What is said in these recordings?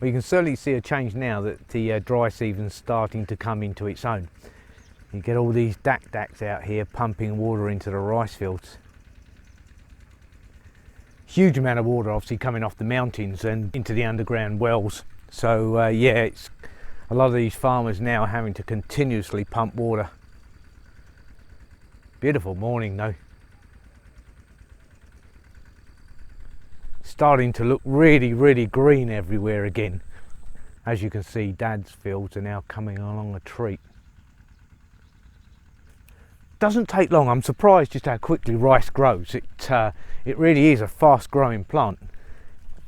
Well, you can certainly see a change now that the dry season's starting to come into its own. You get all these daks out here pumping water into the rice fields. Huge amount of water obviously coming off the mountains and into the underground wells. So yeah, it's a lot of these farmers now having to continuously pump water. Beautiful morning though. Starting to look really green everywhere again. As you can see, Dad's fields are now coming along a treat. Doesn't take long. I'm surprised just how quickly rice grows. It really is a fast growing plant.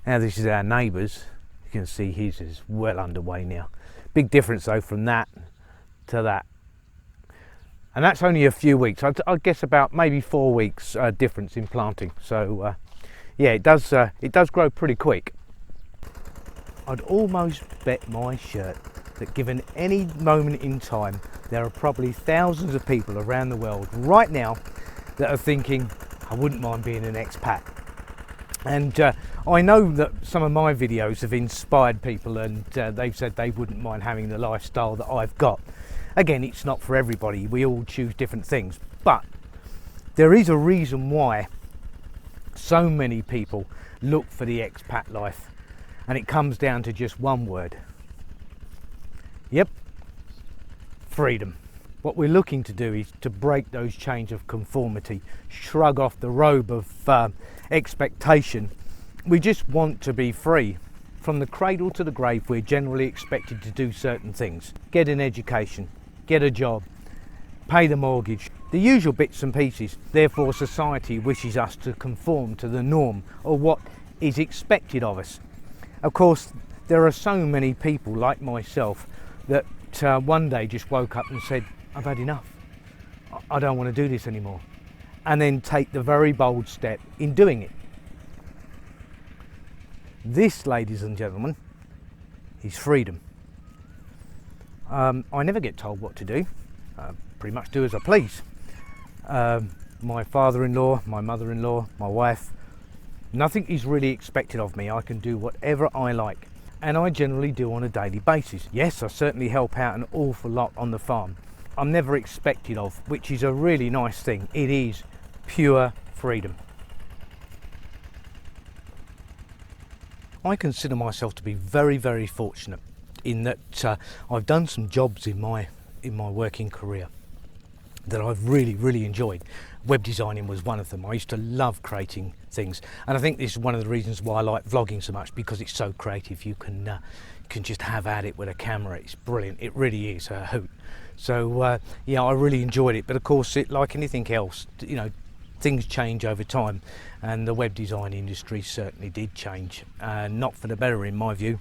Now this is our neighbour's. You can see his is well underway now. Big difference though from that to that. And that's only a few weeks. I guess about maybe 4 weeks difference in planting. So yeah, it does grow pretty quick. I'd almost bet my shirt that given any moment in time, there are probably thousands of people around the world right now that are thinking, I wouldn't mind being an expat. And I know that some of my videos have inspired people, and they've said they wouldn't mind having the lifestyle that I've got. Again, it's not for everybody. We all choose different things, but there is a reason why so many people look for the expat life, and it comes down to just one word. Yep, freedom. What we're looking to do is to break those chains of conformity, shrug off the robe of expectation. We just want to be free. From the cradle to the grave, we're generally expected to do certain things. Get an education, get a job, pay the mortgage, the usual bits and pieces. Therefore, society wishes us to conform to the norm or what is expected of us. Of course, there are so many people like myself that one day just woke up and said, I've had enough. I don't want to do this anymore. And then take the very bold step in doing it. This, ladies and gentlemen, is freedom. I never get told what to do. Pretty much do as I please. My father-in-law, my mother-in-law, my wife, nothing is really expected of me. I can do whatever I like. And I generally do on a daily basis. Yes, I certainly help out an awful lot on the farm. I'm never expected of, which is a really nice thing. It is pure freedom. I consider myself to be very fortunate in that I've done some jobs in my working career that I've really enjoyed. Web designing was one of them. I used to love creating things, and I think this is one of the reasons why I like vlogging so much, because it's so creative. You can just have at it with a camera. It's brilliant. It really is a hoot. So yeah, I really enjoyed it. But of course, like anything else, you know, things change over time, and the web design industry certainly did change, not for the better in my view.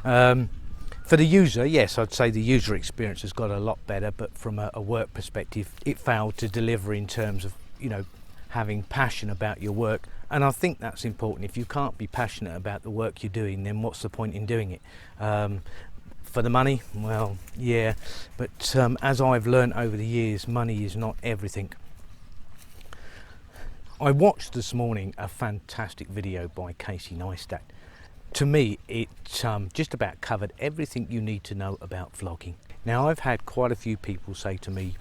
For the user, yes, I'd say the user experience has got a lot better, but from a work perspective, it failed to deliver in terms of, you know, having passion about your work. And I think that's important. If you can't be passionate about the work you're doing, then what's the point in doing it? For the money, well, yeah, but as I've learned over the years, money is not everything. I watched this morning a fantastic video by Casey Neistat. To me, it just about covered everything you need to know about vlogging. Now, I've had quite a few people say to me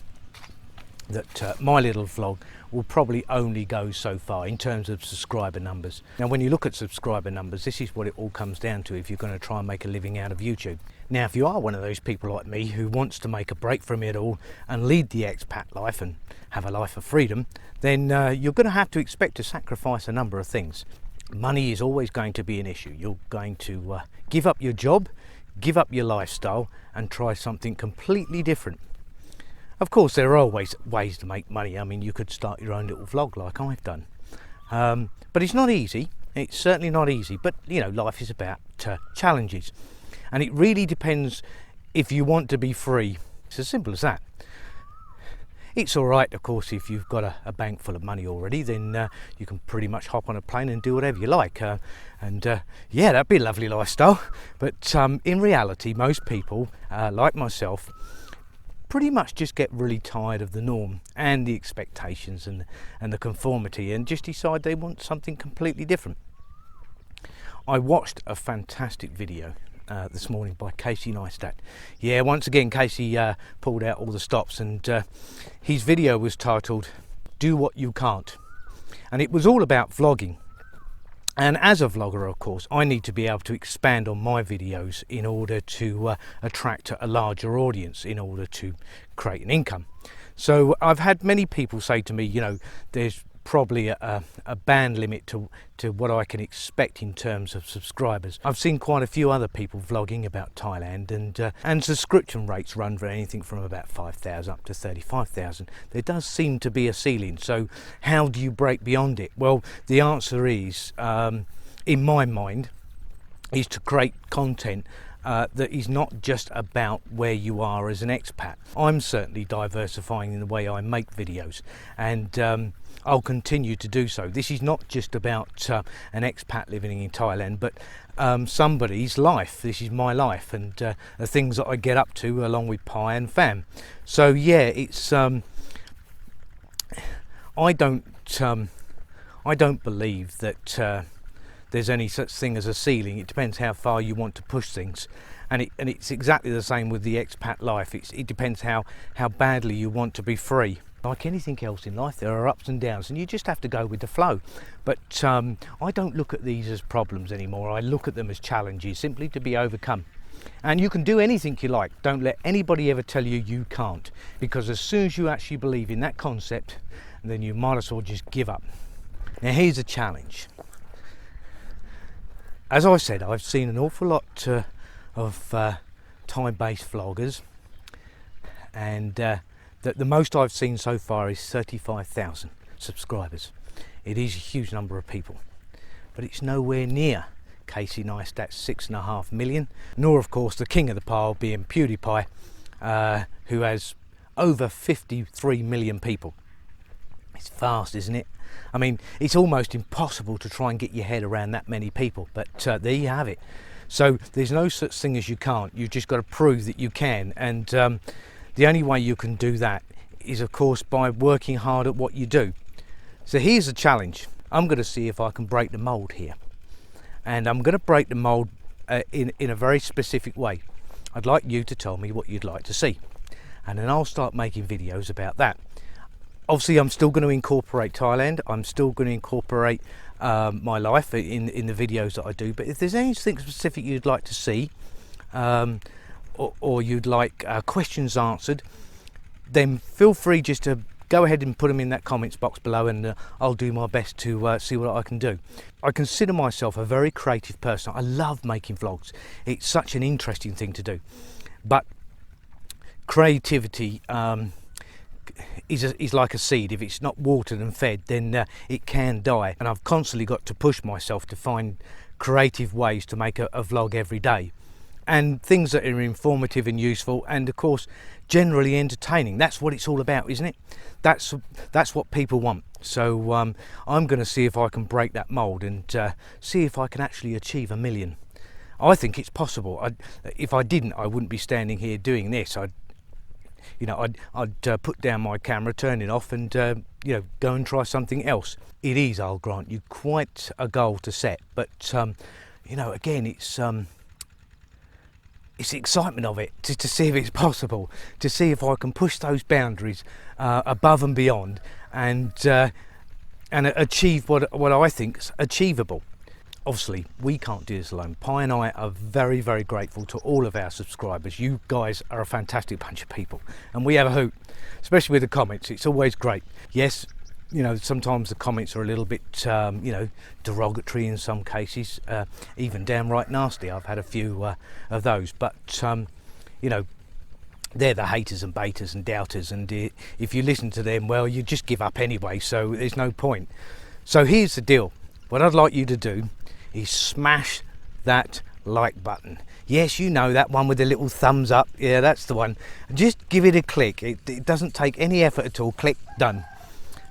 that my little vlog will probably only go so far in terms of subscriber numbers. Now, when you look at subscriber numbers, this is what it all comes down to if you're going to try and make a living out of YouTube. Now, if you are one of those people like me who wants to make a break from it all and lead the expat life and have a life of freedom, then you're going to have to expect to sacrifice a number of things. Money is always going to be an issue. You're going to give up your job, give up your lifestyle, and try something completely different. Of course, there are always ways to make money. I mean, you could start your own little vlog like I've done. But it's not easy. It's certainly not easy. But, you know, life is about challenges. And it really depends if you want to be free. It's as simple as that. It's all right, of course, if you've got a bank full of money already, then you can pretty much hop on a plane and do whatever you like. Yeah, that'd be a lovely lifestyle. But in reality, most people, like myself, pretty much just get really tired of the norm and the expectations and the conformity, and just decide they want something completely different. I watched a fantastic video this morning by Casey Neistat. Yeah, once again Casey pulled out all the stops, and his video was titled "Do What You Can't," and it was all about vlogging. And as a vlogger, of course, I need to be able to expand on my videos in order to attract a larger audience, in order to create an income. So I've had many people say to me, you know, there's probably a band limit to what I can expect in terms of subscribers. I've seen quite a few other people vlogging about Thailand, and subscription rates run for anything from about 5,000 up to 35,000. There does seem to be a ceiling. So how do you break beyond it? Well, the answer is, in my mind, is to create content that is not just about where you are as an expat. I'm certainly diversifying in the way I make videos, and I'll continue to do so. This is not just about an expat living in Thailand, but somebody's life. This is my life, and the things that I get up to along with Pi and Fam. So yeah, it's I don't believe that there's any such thing as a ceiling. It depends how far you want to push things, and it's exactly the same with the expat life. It depends how badly you want to be free. Like anything else in life, there are ups and downs, and you just have to go with the flow. But I don't look at these as problems anymore. I look at them as challenges, simply to be overcome. And you can do anything you like. Don't let anybody ever tell you you can't, because as soon as you actually believe in that concept, then you might as well just give up. Now here's a challenge. As I said, I've seen an awful lot of Thai-based vloggers, and the most I've seen so far is 35,000 subscribers. It is a huge number of people, but it's nowhere near Casey Neistat's 6.5 million, nor of course the king of the pile being PewDiePie, who has over 53 million people. It's fast, isn't it? I mean, it's almost impossible to try and get your head around that many people, but there you have it. So there's no such thing as you can't. You've just got to prove that you can, and the only way you can do that is, of course, by working hard at what you do. So here's a challenge. I'm going to see if I can break the mold here, and I'm going to break the mold in a very specific way. I'd like you to tell me what you'd like to see, and then I'll start making videos about that. Obviously, I'm still going to incorporate Thailand. I'm still going to incorporate my life in the videos that I do. But if there's anything specific you'd like to see, or you'd like questions answered, then feel free just to go ahead and put them in that comments box below, and I'll do my best to see what I can do. I consider myself a very creative person. I love making vlogs. It's such an interesting thing to do. But creativity is like a seed. If it's not watered and fed, then it can die. And I've constantly got to push myself to find creative ways to make a vlog every day, and things that are informative and useful, and of course generally entertaining. That's what it's all about, isn't it? That's what people want. So I'm going to see if I can break that mold, and see if I can actually achieve 1 million. I think it's possible. If I didn't, I wouldn't be standing here doing this. I'd put down my camera, turn it off, and go and try something else. It is, I'll grant you, quite a goal to set, but again, it's the excitement of it, to see if it's possible, to see if I can push those boundaries above and beyond, and achieve what I think is achievable. Obviously, we can't do this alone. Pi and I are very, very grateful to all of our subscribers. You guys are a fantastic bunch of people, and we have a hoot, especially with the comments. It's always great. Yes, sometimes the comments are a little bit, derogatory in some cases, even downright nasty. I've had a few of those, but they're the haters and baiters and doubters, and if you listen to them, well, you just give up anyway, so there's no point. So here's the deal. What I'd like you to do is smash that like button. Yes, that one with the little thumbs up. Yeah, that's the one. Just give it a click. It doesn't take any effort at all. Click, done.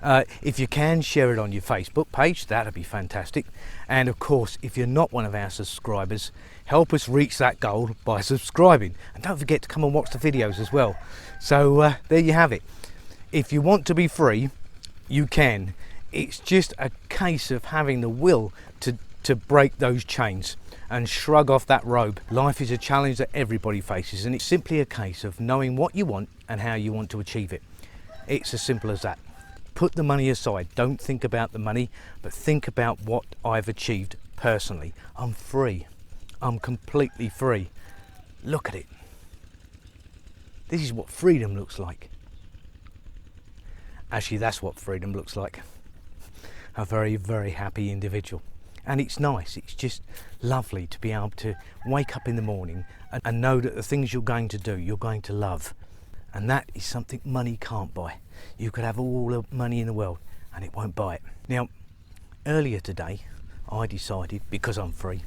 If you can, share it on your Facebook page. That'd be fantastic. And of course, if you're not one of our subscribers, help us reach that goal by subscribing. And don't forget to come and watch the videos as well. So there you have it. If you want to be free, you can. It's just a case of having the will to to break those chains and shrug off that robe. Life is a challenge that everybody faces, and it's simply a case of knowing what you want and how you want to achieve it. It's as simple as that. Put the money aside. Don't think about the money, but think about what I've achieved personally. I'm free. I'm completely free. Look at it. This is what freedom looks like. Actually, that's what freedom looks like. A very, very happy individual. And it's nice, it's just lovely to be able to wake up in the morning and know that the things you're going to do, you're going to love. And that is something money can't buy. You could have all the money in the world and it won't buy it. Now, earlier today, I decided, because I'm free,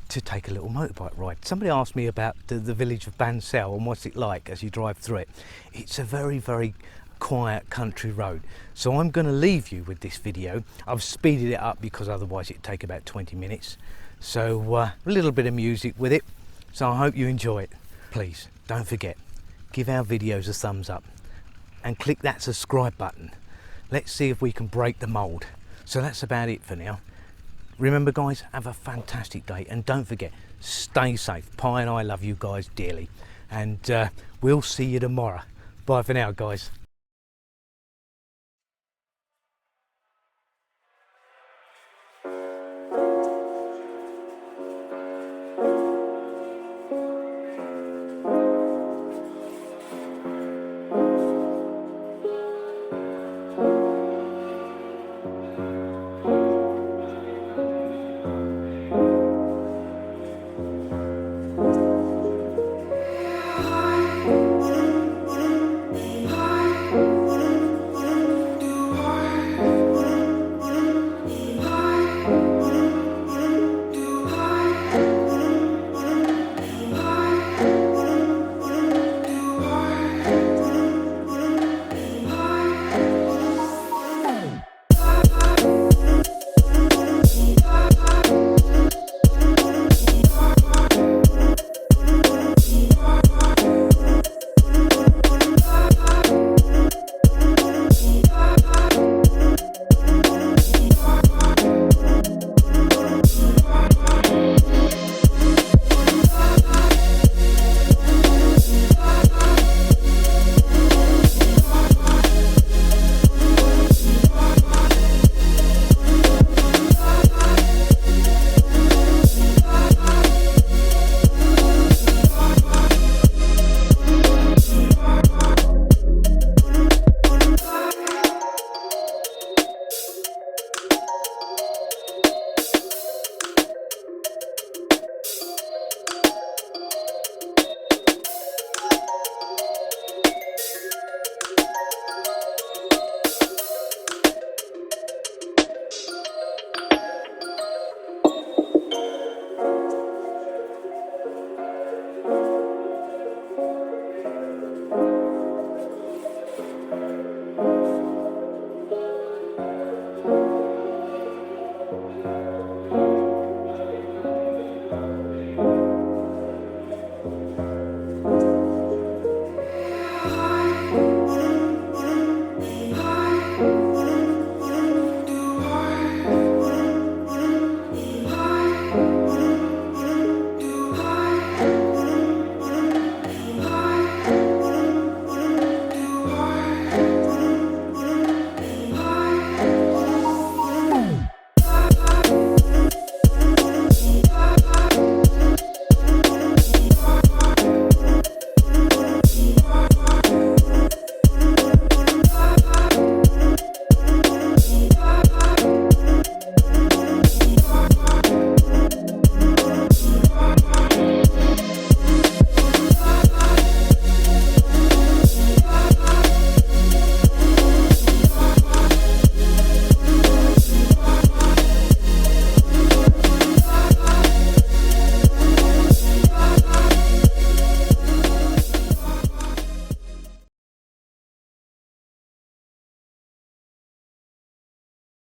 to take a little motorbike ride. Somebody asked me about the village of Bansal and what's it like as you drive through it. It's a very, very quiet country road. So I'm going to leave you with this video. I've speeded it up because otherwise it'd take about 20 minutes. So a little bit of music with it. So I hope you enjoy it. Please don't forget, give our videos a thumbs up and click that subscribe button. Let's see if we can break the mold. So that's about it for now. Remember guys, have a fantastic day and don't forget, stay safe. Pi and I love you guys dearly, and we'll see you tomorrow. Bye for now guys.